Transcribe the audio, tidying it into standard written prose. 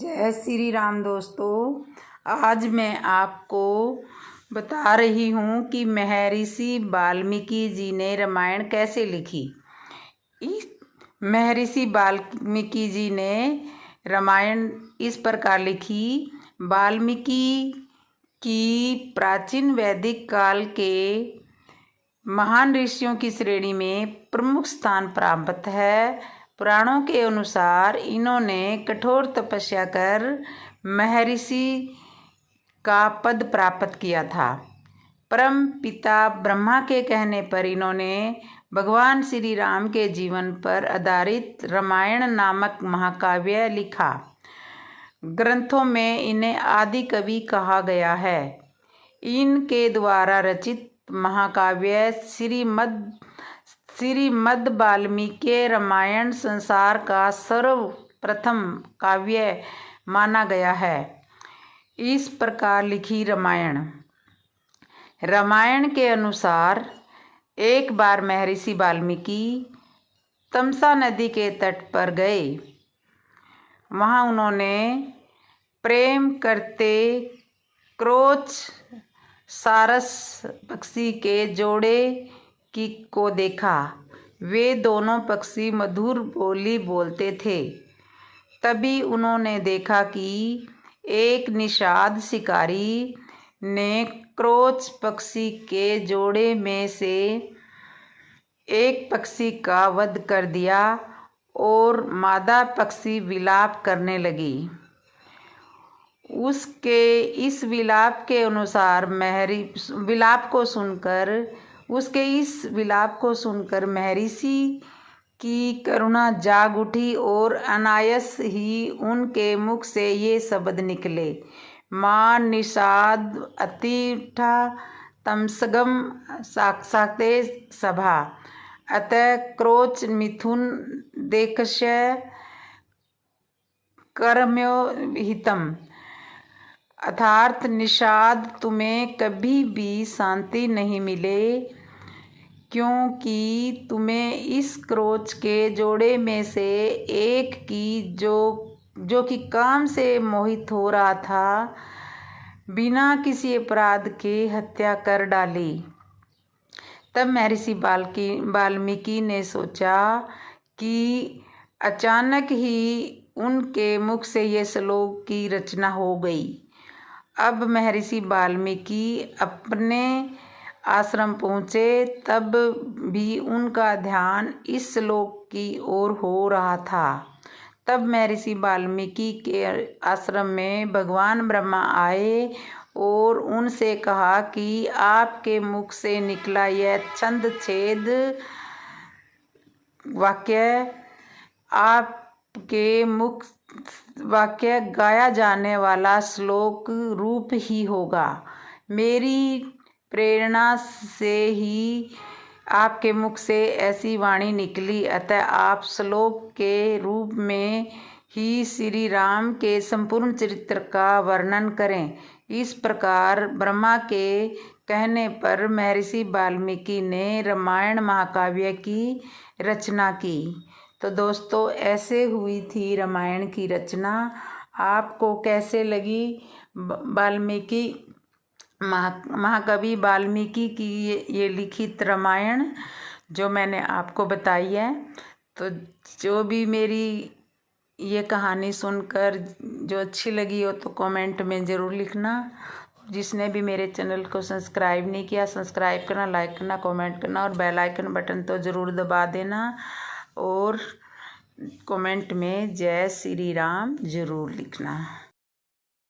जय श्री राम दोस्तों। आज मैं आपको बता रही हूँ कि महर्षि वाल्मीकि जी ने रामायण कैसे लिखी। महर्षि वाल्मीकि जी ने रामायण इस प्रकार लिखी। वाल्मीकि की प्राचीन वैदिक काल के महान ऋषियों की श्रेणी में प्रमुख स्थान प्राप्त है। पुराणों के अनुसार इन्होंने कठोर तपस्या कर महर्षि का पद प्राप्त किया था। परम पिता ब्रह्मा के कहने पर इन्होंने भगवान श्री राम के जीवन पर आधारित रामायण नामक महाकाव्य लिखा। ग्रंथों में इन्हें आदि कवि कहा गया है। इनके द्वारा रचित महाकाव्य श्रीमद् वाल्मीकि रामायण संसार का सर्वप्रथम काव्य माना गया है। इस प्रकार लिखी रामायण के अनुसार एक बार महर्षि वाल्मीकि तमसा नदी के तट पर गए। वहाँ उन्होंने प्रेम करते क्रोच सारस पक्षी के जोड़े को देखा। वे दोनों पक्षी मधुर बोली बोलते थे। तभी उन्होंने देखा कि एक निषाद शिकारी ने क्रोच पक्षी के जोड़े में से एक पक्षी का वध कर दिया और मादा पक्षी विलाप करने लगी। उसके इस विलाप को सुनकर महर्षि की करुणा जाग उठी और अनायास ही उनके मुख से ये शब्द निकले, मां निषाद अतिठा तमसगम साक्षाते सभा अतः क्रोच मिथुन देखस्य कर्म्यो हितम। अर्थात निषाद तुम्हें कभी भी शांति नहीं मिले, क्योंकि तुम्हें इस क्रोच के जोड़े में से एक की जो कि काम से मोहित हो रहा था, बिना किसी अपराध के हत्या कर डाली। तब महर्षि वाल्मीकि ने सोचा कि अचानक ही उनके मुख से ये श्लोक की रचना हो गई। अब महर्षि वाल्मीकि अपने आश्रम पहुँचे, तब भी उनका ध्यान इस श्लोक की ओर हो रहा था। तब महर्षि वाल्मीकि के आश्रम में भगवान ब्रह्मा आए और उनसे कहा कि आपके मुख से निकला यह छंद छेद वाक्य आपके मुख वाक्य गाया जाने वाला श्लोक रूप ही होगा। मेरी प्रेरणा से ही आपके मुख से ऐसी वाणी निकली, अतः आप श्लोक के रूप में ही श्री राम के संपूर्ण चरित्र का वर्णन करें। इस प्रकार ब्रह्मा के कहने पर महर्षि वाल्मीकि ने रामायण महाकाव्य की रचना की। तो दोस्तों, ऐसे हुई थी रामायण की रचना। आपको कैसे लगी महाकवि वाल्मीकि की ये लिखित रामायण जो मैंने आपको बताई है? तो जो भी मेरी ये कहानी सुनकर जो अच्छी लगी हो तो कमेंट में ज़रूर लिखना। जिसने भी मेरे चैनल को सब्सक्राइब नहीं किया, सब्सक्राइब करना, लाइक करना, कमेंट करना और बेल आइकन बटन तो ज़रूर दबा देना। और कमेंट में जय श्री राम ज़रूर लिखना।